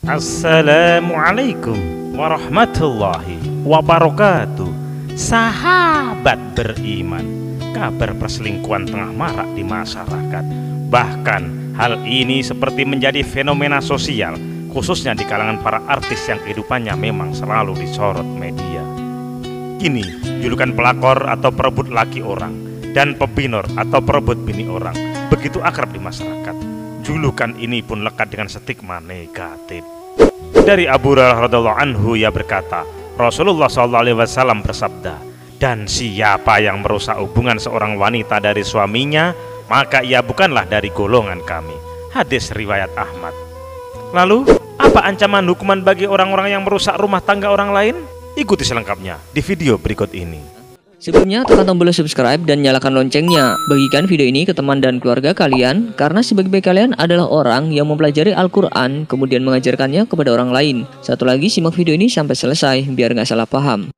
Assalamualaikum warahmatullahi wabarakatuh. Sahabat beriman, kabar perselingkuhan tengah marak di masyarakat. Bahkan hal ini seperti menjadi fenomena sosial, khususnya di kalangan para artis yang kehidupannya memang selalu disorot media. Kini julukan pelakor atau perebut laki orang dan pebinor atau perebut bini orang begitu akrab di masyarakat. Julukan ini pun lekat dengan stigma negatif. Dari Abu Hurairah radhiyallahu anhu, ia berkata, Rasulullah SAW bersabda, dan siapa yang merusak hubungan seorang wanita dari suaminya, maka ia bukanlah dari golongan kami. Hadis riwayat Ahmad. Lalu, apa ancaman hukuman bagi orang-orang yang merusak rumah tangga orang lain? Ikuti selengkapnya di video berikut ini. Sebelumnya tekan tombol subscribe dan nyalakan loncengnya. Bagikan video ini ke teman dan keluarga kalian, karena sebagian kalian adalah orang yang mempelajari Al-Quran kemudian mengajarkannya kepada orang lain. Satu lagi, simak video ini sampai selesai biar nggak salah paham.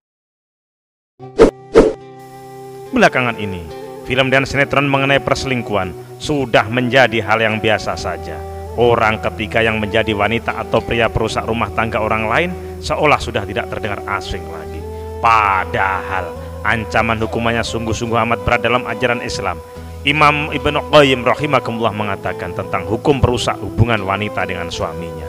Belakangan ini, film dan sinetron mengenai perselingkuhan sudah menjadi hal yang biasa saja. Orang ketiga yang menjadi wanita atau pria perusak rumah tangga orang lain seolah sudah tidak terdengar asing lagi. Padahal ancaman hukumannya sungguh-sungguh amat berat dalam ajaran Islam. Imam Ibnu Qayyim rahimahullah mengatakan tentang hukum perusak hubungan wanita dengan suaminya.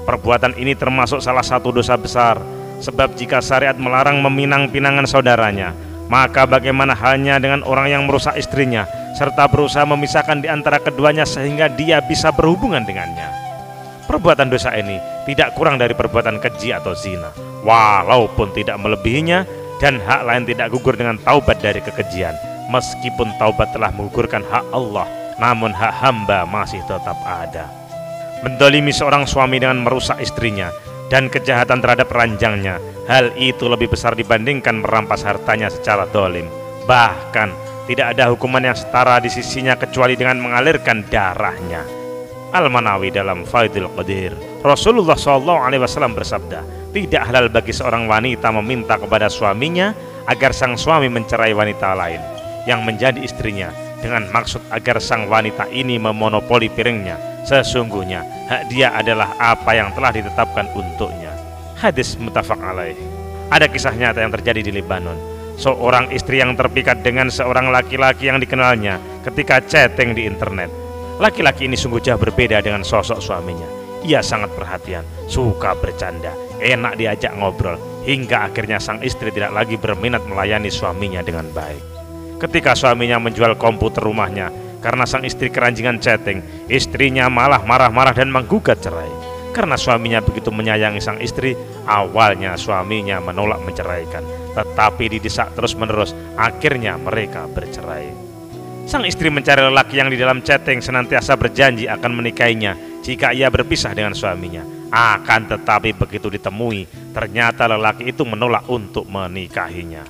Perbuatan ini termasuk salah satu dosa besar, sebab jika syariat melarang meminang pinangan saudaranya, maka bagaimana halnya dengan orang yang merusak istrinya serta berusaha memisahkan di antara keduanya sehingga dia bisa berhubungan dengannya. Perbuatan dosa ini tidak kurang dari perbuatan keji atau zina, walaupun tidak melebihinya, dan hak lain tidak gugur dengan taubat dari kekejian. Meskipun taubat telah menggugurkan hak Allah, namun hak hamba masih tetap ada. Mendolimi seorang suami dengan merusak istrinya dan kejahatan terhadap ranjangnya, hal itu lebih besar dibandingkan merampas hartanya secara dolim. Bahkan tidak ada hukuman yang setara di sisinya kecuali dengan mengalirkan darahnya. Al-Manawi dalam Faidul Qadir, Rasulullah SAW bersabda, tidak halal bagi seorang wanita meminta kepada suaminya agar sang suami mencerai wanita lain yang menjadi istrinya dengan maksud agar sang wanita ini memonopoli piringnya. Sesungguhnya hak dia adalah apa yang telah ditetapkan untuknya. Hadis muttafaq alaih. Ada kisah nyata yang terjadi di Lebanon. Seorang istri yang terpikat dengan seorang laki-laki yang dikenalnya ketika chatting di internet. Laki-laki ini sungguh jauh berbeda dengan sosok suaminya. Ia sangat perhatian, suka bercanda, enak diajak ngobrol, hingga akhirnya sang istri tidak lagi berminat melayani suaminya dengan baik. Ketika suaminya menjual komputer rumahnya karena sang istri keranjingan chatting, istrinya malah marah-marah dan menggugat cerai. Karena suaminya begitu menyayangi sang istri, awalnya suaminya menolak menceraikan, tetapi didesak terus-menerus, akhirnya mereka bercerai. Sang istri mencari lelaki yang di dalam chatting senantiasa berjanji akan menikahinya jika ia berpisah dengan suaminya. Akan tetapi begitu ditemui, ternyata lelaki itu menolak untuk menikahinya.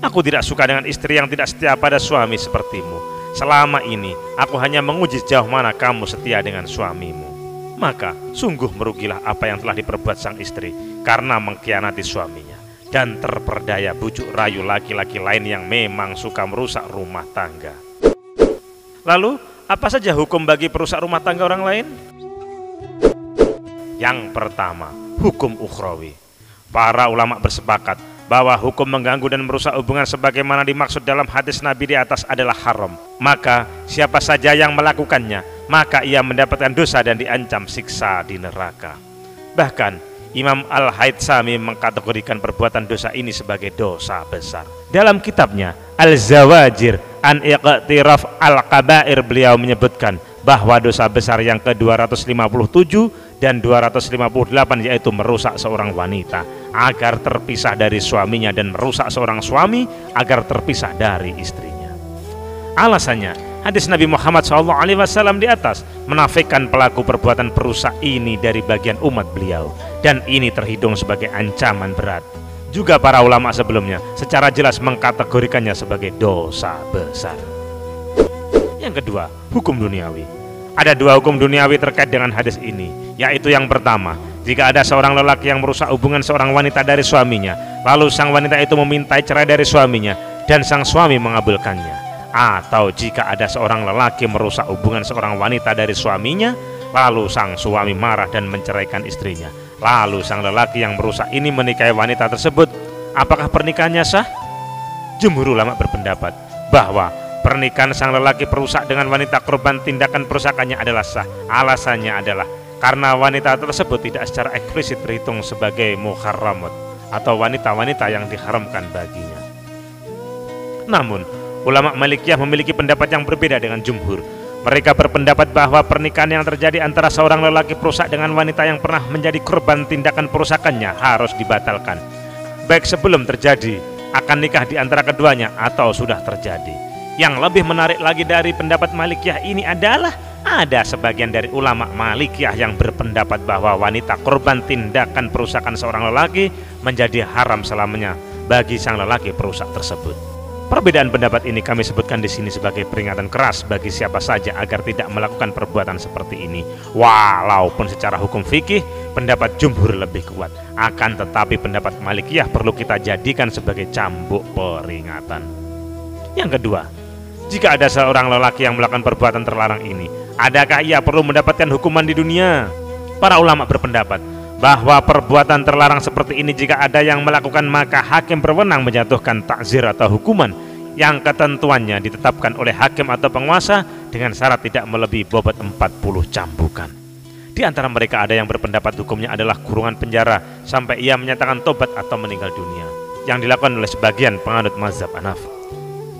Aku tidak suka dengan istri yang tidak setia pada suami sepertimu. Selama ini aku hanya menguji sejauh mana kamu setia dengan suamimu. Maka sungguh merugilah apa yang telah diperbuat sang istri karena mengkhianati suaminya dan terperdaya bujuk rayu laki-laki lain yang memang suka merusak rumah tangga. Lalu, apa saja hukum bagi perusak rumah tangga orang lain? Yang pertama, hukum ukhrawi. Para ulama bersepakat bahwa hukum mengganggu dan merusak hubungan sebagaimana dimaksud dalam hadis Nabi di atas adalah haram. Maka siapa saja yang melakukannya, maka ia mendapatkan dosa dan diancam siksa di neraka. Bahkan Imam Al-Haythami mengkategorikan perbuatan dosa ini sebagai dosa besar. Dalam kitabnya Al-Zawajir an Iqtiraf Al-Kabair, beliau menyebutkan bahwa dosa besar yang ke-257 dan 258 yaitu merusak seorang wanita agar terpisah dari suaminya dan merusak seorang suami agar terpisah dari istrinya. Alasannya, hadis Nabi Muhammad SAW di atas menafikan pelaku perbuatan perusak ini dari bagian umat beliau, dan ini terhitung sebagai ancaman berat. Juga para ulama sebelumnya secara jelas mengkategorikannya sebagai dosa besar. Yang kedua, hukum duniawi. Ada dua hukum duniawi terkait dengan hadis ini, yaitu yang pertama, jika ada seorang lelaki yang merusak hubungan seorang wanita dari suaminya, lalu sang wanita itu memintai cerai dari suaminya dan sang suami mengabulkannya, atau jika ada seorang lelaki merusak hubungan seorang wanita dari suaminya, Lalu sang suami marah dan menceraikan istrinya. Lalu sang lelaki yang merusak ini menikahi wanita tersebut. Apakah pernikahannya sah? Jumhur ulama berpendapat bahwa pernikahan sang lelaki perusak dengan wanita korban tindakan perusakannya adalah sah. Alasannya adalah karena wanita tersebut tidak secara eksplisit terhitung sebagai muharramat atau wanita-wanita yang diharamkan baginya. Namun, ulama Malikiyah memiliki pendapat yang berbeda dengan jumhur. Mereka berpendapat bahwa pernikahan yang terjadi antara seorang lelaki perusak dengan wanita yang pernah menjadi korban tindakan perusakannya harus dibatalkan, baik sebelum terjadi akan nikah di antara keduanya atau sudah terjadi. Yang lebih menarik lagi dari pendapat Malikiyah ini adalah ada sebagian dari ulama Malikiyah yang berpendapat bahwa wanita korban tindakan perusakan seorang lelaki menjadi haram selamanya bagi sang lelaki perusak tersebut. Perbedaan pendapat ini kami sebutkan di sini sebagai peringatan keras bagi siapa saja agar tidak melakukan perbuatan seperti ini. Walaupun secara hukum fikih pendapat jumhur lebih kuat, akan tetapi pendapat Malikiyah perlu kita jadikan sebagai cambuk peringatan. Yang kedua, jika ada seorang lelaki yang melakukan perbuatan terlarang ini, adakah ia perlu mendapatkan hukuman di dunia? Para ulama berpendapat bahwa perbuatan terlarang seperti ini jika ada yang melakukan maka hakim berwenang menjatuhkan takzir atau hukuman yang ketentuannya ditetapkan oleh hakim atau penguasa dengan syarat tidak melebihi bobot 40 cambukan. Di antara mereka ada yang berpendapat hukumnya adalah kurungan penjara sampai ia menyatakan tobat atau meninggal dunia, yang dilakukan oleh sebagian penganut mazhab Hanafi.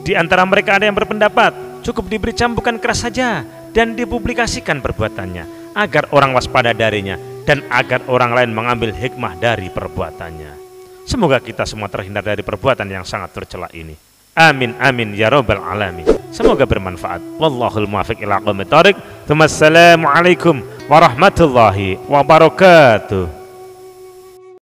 Di antara mereka ada yang berpendapat cukup diberi cambukan keras saja dan dipublikasikan perbuatannya agar orang waspada darinya dan agar orang lain mengambil hikmah dari perbuatannya. Semoga kita semua terhindar dari perbuatan yang sangat tercela ini. Amin amin ya rabbal alamin. Semoga bermanfaat. Wallahul muwaffiq ila aqwamit thoriq. Wassalamualaikum warahmatullahi wabarakatuh.